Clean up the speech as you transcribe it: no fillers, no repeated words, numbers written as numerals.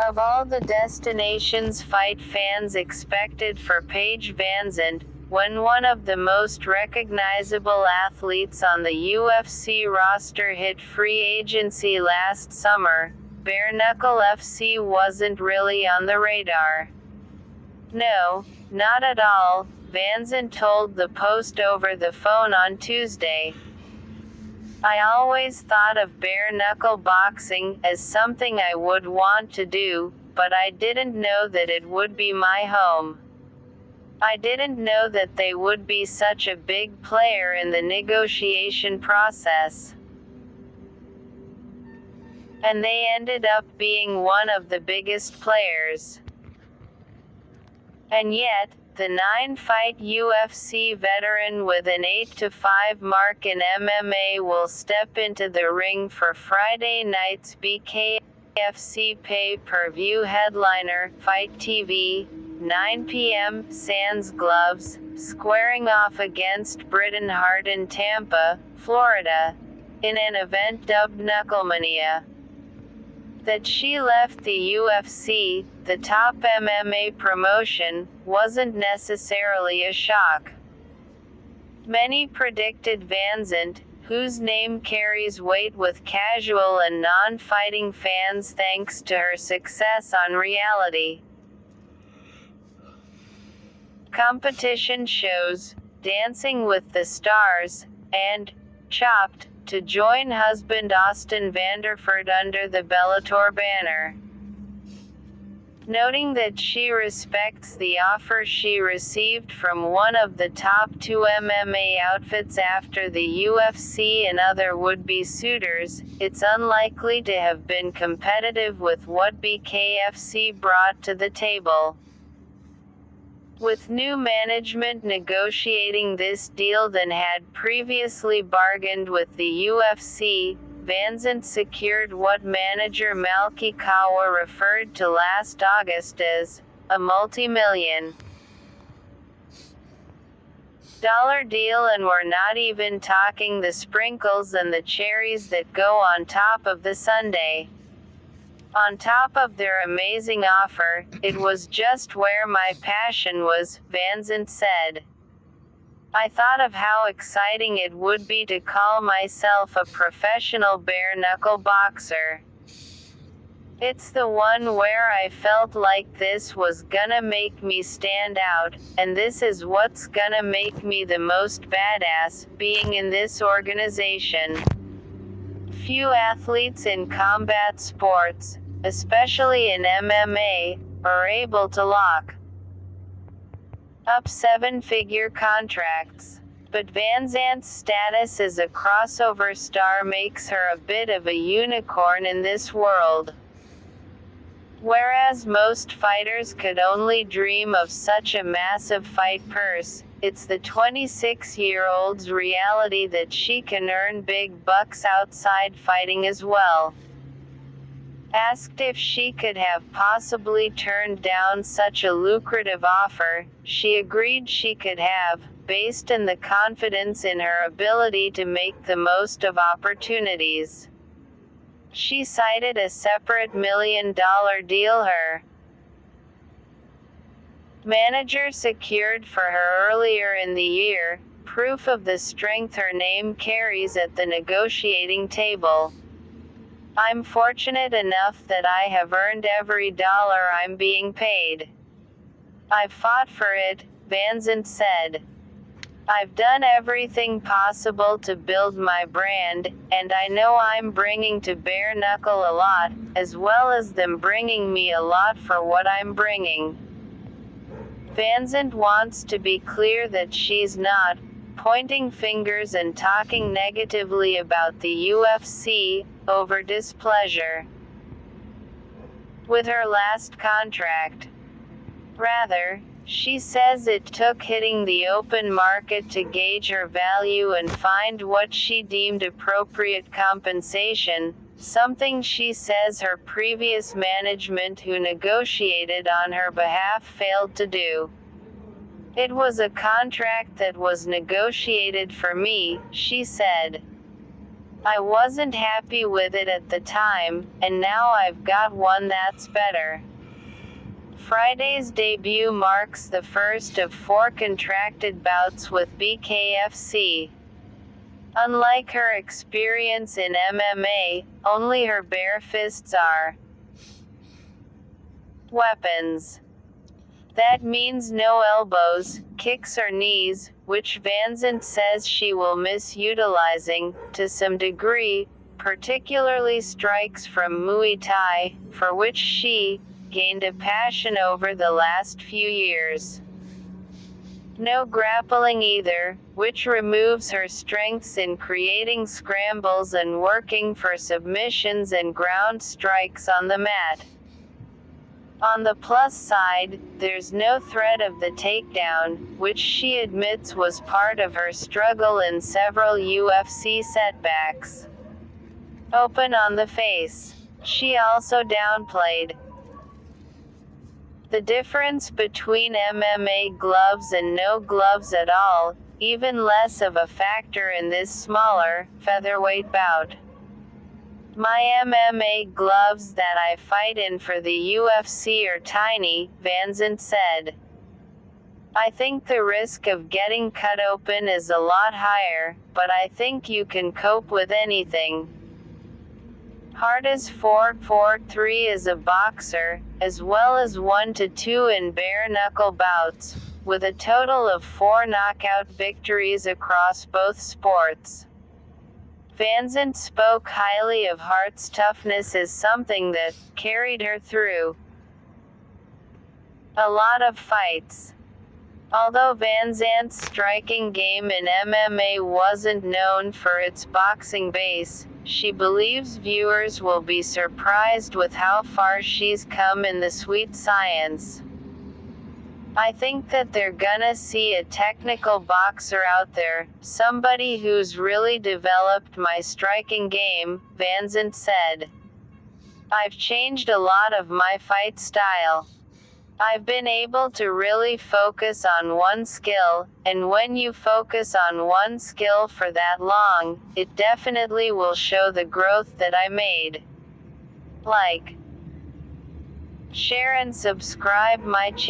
Of all the destinations FITE fans expected for Paige VanZant, when one of the most recognizable athletes on the UFC roster hit free agency last summer, Bare Knuckle FC wasn't really on the radar. No, not at all, VanZant told the Post over the phone on Tuesday. I always thought of bare knuckle boxing as something I would want to do, but I didn't know that it would be my home. I didn't know that they would be such a big player in the negotiation process. And they ended up being one of the biggest players. And yet, the 9-fight UFC veteran with an 8-5 mark in MMA will step into the ring for Friday night's BKFC pay-per-view headliner, FITE TV, 9 p.m. sans gloves, squaring off against Britain Hart in Tampa, Florida, in an event dubbed KnuckleMania. That she left the UFC, the top MMA promotion, wasn't necessarily a shock. Many predicted VanZant, whose name carries weight with casual and non-fighting fans thanks to her success on reality competition shows, Dancing with the Stars, and Chopped, to join husband Austin Vanderford under the Bellator banner. Noting that she respects the offer she received from one of the top 2 MMA outfits after the UFC and other would-be suitors, it's unlikely to have been competitive with what BKFC brought to the table. With new management negotiating this deal than had previously bargained with the UFC, VanZant secured what manager Malky Kawa referred to last August as a multi-million dollar deal, and we're not even talking the sprinkles and the cherries that go on top of the sundae. On top of their amazing offer, it was just where my passion was, VanZant said. I thought of how exciting it would be to call myself a professional bare-knuckle boxer. It's the one where I felt like this was gonna make me stand out, and this is what's gonna make me the most badass, being in this organization. Few athletes in combat sports, especially in MMA, are able to lock up 7-figure contracts. But VanZant's status as a crossover star makes her a bit of a unicorn in this world. Whereas most fighters could only dream of such a massive fight purse, it's the 26-year-old's reality that she can earn big bucks outside fighting as well. Asked if she could have possibly turned down such a lucrative offer, she agreed she could have, based on the confidence in her ability to make the most of opportunities. She cited a separate $1 million deal her manager secured for her earlier in the year, proof of the strength her name carries at the negotiating table. I'm fortunate enough that I have earned every dollar I'm being paid. I've fought for it, VanZant said. I've done everything possible to build my brand, and I know I'm bringing to Bare Knuckle a lot, as well as them bringing me a lot for what I'm bringing. VanZant wants to be clear that she's not pointing fingers and talking negatively about the UFC over displeasure with her last contract. Rather, she says it took hitting the open market to gauge her value and find what she deemed appropriate compensation, something she says her previous management who negotiated on her behalf failed to do. It was a contract that was negotiated for me, she said. I wasn't happy with it at the time, and now I've got one that's better. Friday's debut marks the first of 4 contracted bouts with BKFC. Unlike her experience in MMA, only her bare fists are weapons. That means no elbows, kicks or knees, which VanZant says she will miss utilizing, to some degree, particularly strikes from Muay Thai, for which she gained a passion over the last few years. No grappling either, which removes her strengths in creating scrambles and working for submissions and ground strikes on the mat. On the plus side, there's no threat of the takedown, which she admits was part of her struggle in several UFC setbacks. Open on the face. She also downplayed the difference between MMA gloves and no gloves at all, even less of a factor in this smaller, featherweight bout. My MMA gloves that I fight in for the UFC are tiny, VanZant said. I think the risk of getting cut open is a lot higher, but I think you can cope with anything. Hart is 4-4-3 as a boxer, as well as 1-2 in bare knuckle bouts, with a total of 4 knockout victories across both sports. VanZant spoke highly of Hart's toughness as something that carried her through a lot of fights. Although VanZant's striking game in MMA wasn't known for its boxing base, she believes viewers will be surprised with how far she's come in the sweet science. I think that they're gonna see a technical boxer out there, somebody who's really developed my striking game, VanZant said. I've changed a lot of my fight style. I've been able to really focus on one skill, and when you focus on one skill for that long, it definitely will show the growth that I made. Like, share and subscribe my channel.